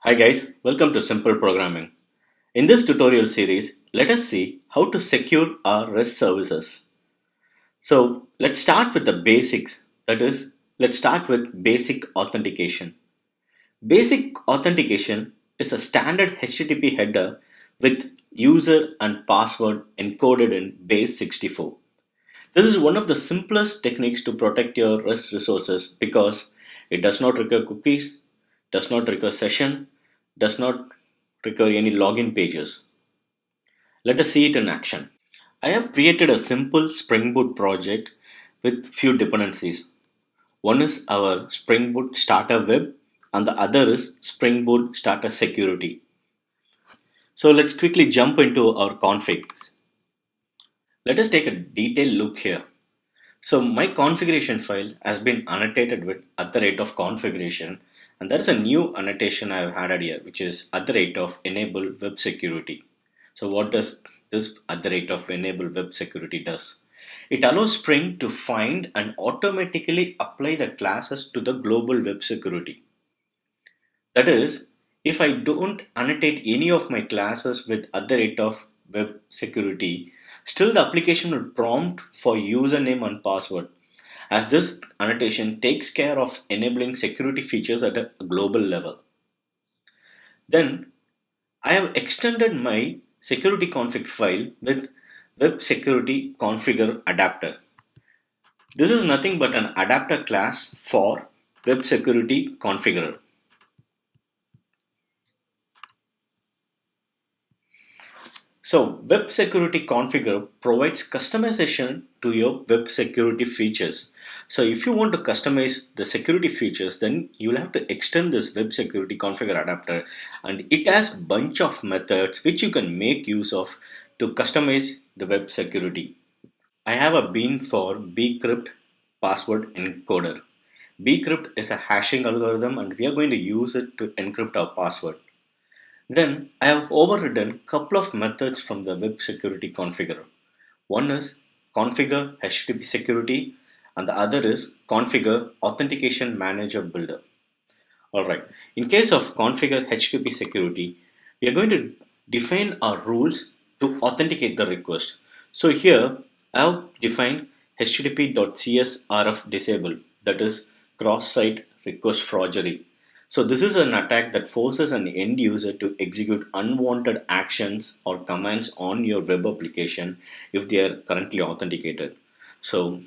Hi guys, welcome to Simple Programming. In this tutorial series, let us see how to secure our REST services. So let's start with the basics. That is, let's start with basic authentication. Basic authentication is a standard HTTP header with user and password encoded in base 64. This is one of the simplest techniques to protect your REST resources because it does not require cookies, does not require session, does not require any login pages. Let us see it in action. I have created a simple Spring Boot project with few dependencies. One is our Spring Boot Starter Web and the other is Spring Boot Starter Security. So let's quickly jump into our configs. Let us take a detailed look here. So my configuration file has been annotated with at the rate of configuration, and there is a new annotation I have added here, which is at the rate of enable web security. So what does this at the rate of enable web security does? It allows Spring to find and automatically apply the classes to the global web security. That is, if I don't annotate any of my classes with at the rate of web security, still the application will prompt for username and password, as this annotation takes care of enabling security features at a global level. Then I have extended my security config file with web security configure adapter. This is nothing but an adapter class for web security configurer. So web security configure provides customization to your web security features. So if you want to customize the security features, then you will have to extend this web security configure adapter, and it has bunch of methods which you can make use of to customize the web security. I have a bean for bcrypt password encoder. Bcrypt is a hashing algorithm and we are going to use it to encrypt our password. Then I have overridden couple of methods from the web security configurer. One is configure HTTP security and the other is configure authentication manager builder. Alright, in case of configure HTTP security, we are going to define our rules to authenticate the request. So here I have defined http.csrf disable, that is cross-site request forgery. So this is an attack that forces an end user to execute unwanted actions or commands on your web application if they are currently authenticated. So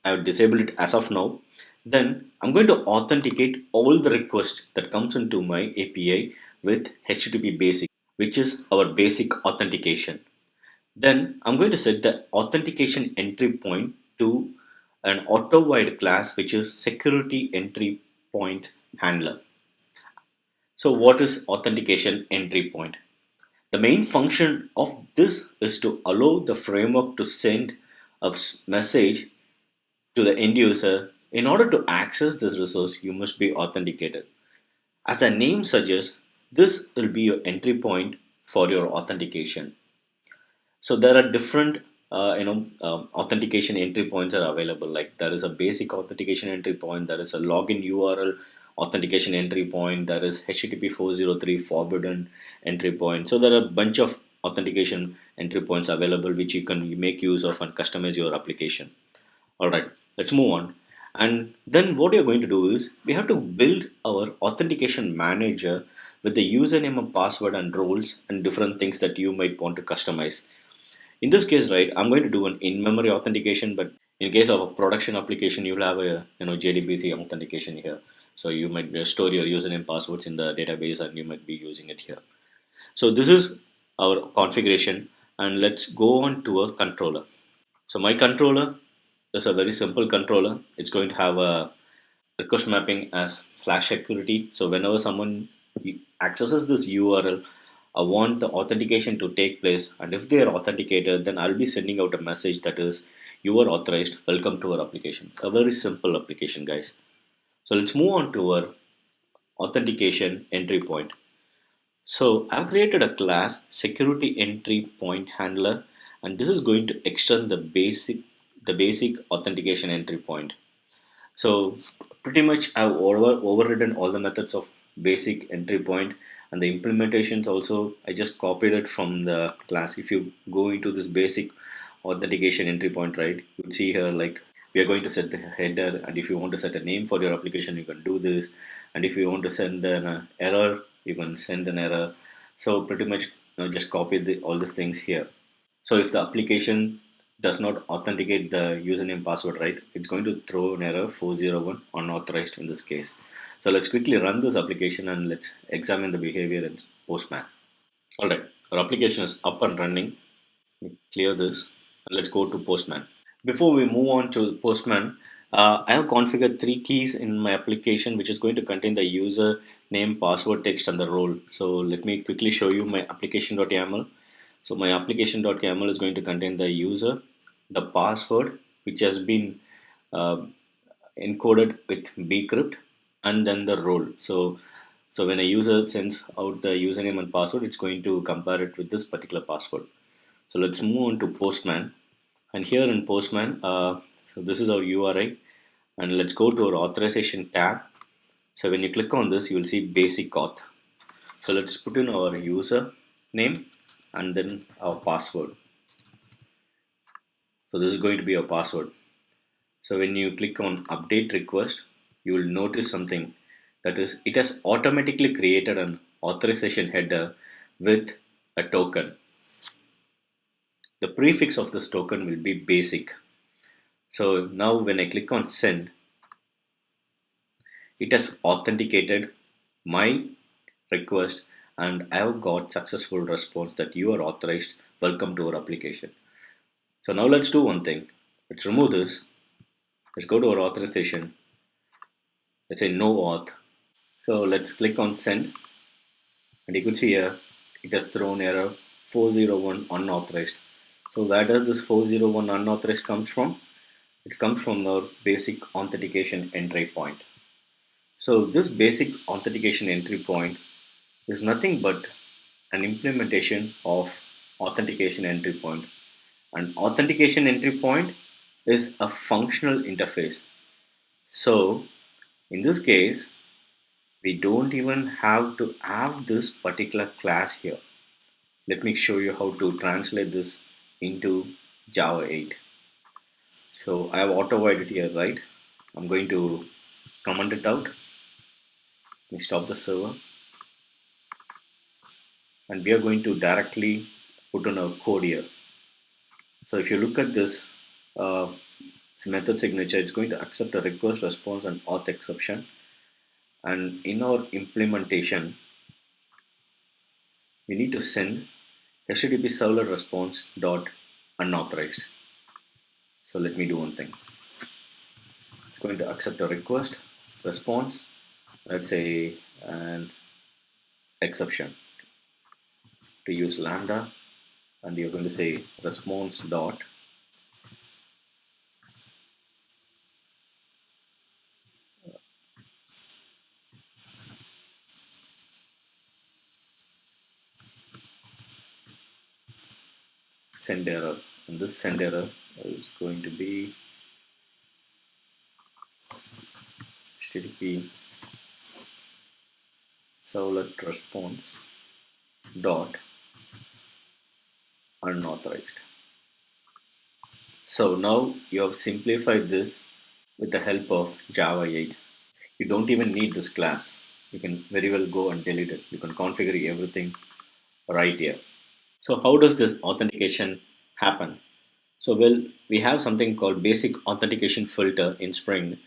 I have disabled it as of now. Then I'm going to authenticate all the requests that comes into my API with HTTP basic, which is our basic authentication. Then I'm going to set the authentication entry point to an auto-wide class, which is security entry point handler. So what is authentication entry point? The main function of this is to allow the framework to send a message to the end user. In order to access this resource, you must be authenticated. As the name suggests, this will be your entry point for your authentication. So there are different authentication entry points are available. Like there is a basic authentication entry point, there is a login URL authentication entry point, there is HTTP 403 forbidden entry point. So there are a bunch of authentication entry points available which you can make use of and customize your application. All right, let's move on. And then what you're going to do is we have to build our authentication manager with the username and password and roles and different things that you might want to customize. In this case, right, I'm going to do an in-memory authentication, but in case of a production application, you'll have a JDBC authentication here. So you might store your username passwords in the database and you might be using it here. So this is our configuration, and let's go on to a controller. So my controller is a very simple controller. It's going to have a request mapping as slash security. So whenever someone accesses this URL, I want the authentication to take place, and if they are authenticated, then I'll be sending out a message that is, you are authorized, welcome to our application. A very simple application, guys. So let's move on to our authentication entry point. So I've created a class security entry point handler, and this is going to extend the basic authentication entry point. So pretty much I've overridden all the methods of basic entry point, and the implementations also I just copied it from the class. If you go into this basic authentication entry point, right, you would see here like we are going to set the header, and if you want to set a name for your application, you can do this, and if you want to send an error, you can send an error. So pretty much just copy all these things here. So if the application does not authenticate the username password, right, it's going to throw an error 401 unauthorized in this case. So let's quickly run this application and let's examine the behavior in Postman. All right, our application is up and running. Clear this and let's go to Postman. Before we move on to Postman, I have configured three keys in my application which is going to contain the user name, password, text, and the role. So let me quickly show you my application.yaml. So my application.yaml is going to contain the user, the password which has been uh, encoded with bcrypt, and then the role. So when a user sends out the username and password, it's going to compare it with this particular password. So let's move on to Postman. And here in Postman, so this is our URI, and let's go to our authorization tab. So when you click on this, you will see basic auth. So let's put in our user name and then our password. So this is going to be our password. So when you click on update request, you will notice something, that is it has automatically created an authorization header with a token. The prefix of this token will be basic. So now when I click on send, it has authenticated my request and I have got successful response that you are authorized. Welcome to our application. So now let's do one thing. Let's remove this. Let's go to our authorization. Let's say no auth. So let's click on send, and you could see here it has thrown error 401 unauthorized. So where does this 401 unauthorized comes from? It comes from our basic authentication entry point. So this basic authentication entry point is nothing but an implementation of authentication entry point. An authentication entry point is a functional interface. So in this case, we don't even have to have this particular class here. Let me show you how to translate this into Java 8. So I have auto void it here, right? I'm going to comment it out. Let me stop the server, and we are going to directly put on our code here. So if you look at this method signature, it's going to accept a request, response, and auth exception. And in our implementation, we need to send HTTP servlet response dot unauthorized. So let me do one thing. It's going to accept a request, response, let's say, and exception. To use lambda, and you're going to say response dot send error, and this send error is going to be HTTP servlet response dot unauthorized. So now you have simplified this with the help of Java 8. You don't even need this class. You can very well go and delete it. You can configure everything right here. So how does this authentication happen? So well, we have something called basic authentication filter in Spring,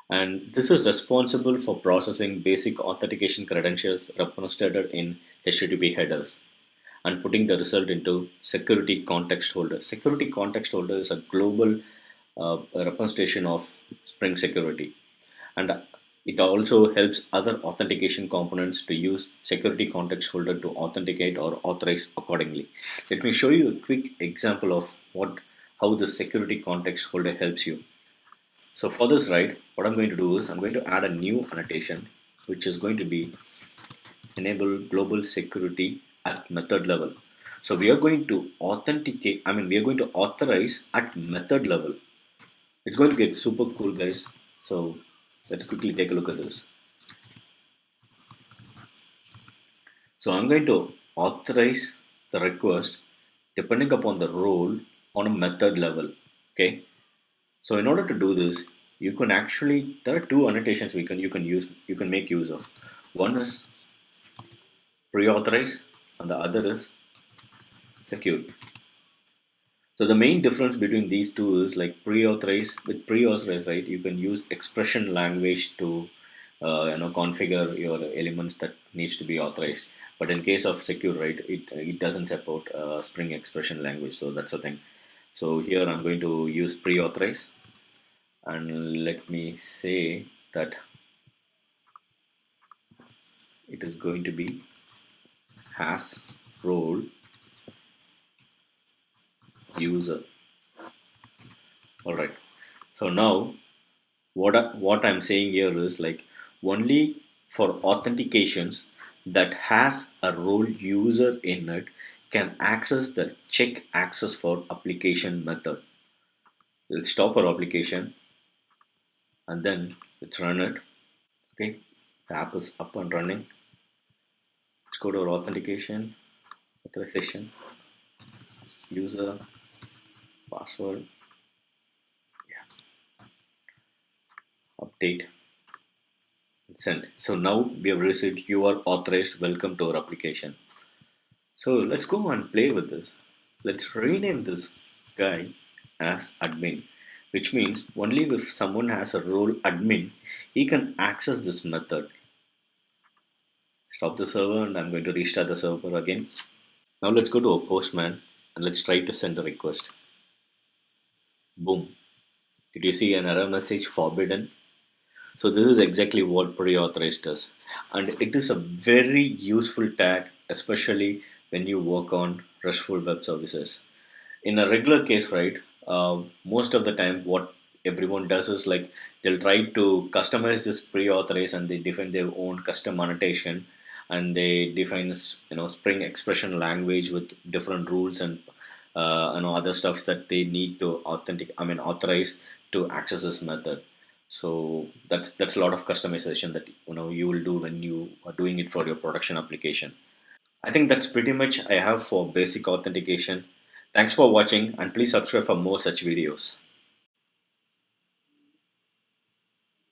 and this is responsible for processing basic authentication credentials represented in HTTP headers and putting the result into security context holder. Security context holder is a global representation of Spring Security, and it also helps other authentication components to use security context holder to authenticate or authorize accordingly. Let me show you a quick example of how the security context holder helps you. So for this, right, what I'm going to do is I'm going to add a new annotation which is going to be enable global security at method level. So we are going to we are going to authorize at method level. It's going to get super cool, guys. So let's quickly take a look at this. So I'm going to authorize the request depending upon the role on a method level. Okay, so in order to do this, you can actually, there are two annotations you can make use of. One is pre-authorize and the other is secure. So the main difference between these two is like pre-authorize, with pre-authorize, right? You can use expression language to configure your elements that needs to be authorized. But in case of secure, right, it doesn't support Spring expression language. So that's the thing. So here I'm going to use pre-authorize, and let me say that it is going to be has role user. All right. So now what I'm saying here is like only for authentications that has a role user in it can access the check access for application method. Let's stop our application and then let's run it. Okay, the app is up and running. Let's go to our authentication, authorization, user, password, update, and send. So now we have received you are authorized, welcome to our application. So let's go and play with this. Let's rename this guy as admin, which means only if someone has a role admin, he can access this method. Stop the server and I'm going to restart the server again. Now let's go to a postman and let's try to send a request. Boom. Did you see an error message forbidden? So this is exactly what pre-authorized does. And it is a very useful tag, especially when you work on RESTful web services. In a regular case, right, most of the time what everyone does is like they'll try to customize this pre-authorize and they define their own custom annotation, and they define Spring expression language with different rules and other stuff that they need to authorize to access this method. So that's a lot of customization that you will do when you are doing it for your production application. I think that's pretty much I have for basic authentication. Thanks for watching and please subscribe for more such videos.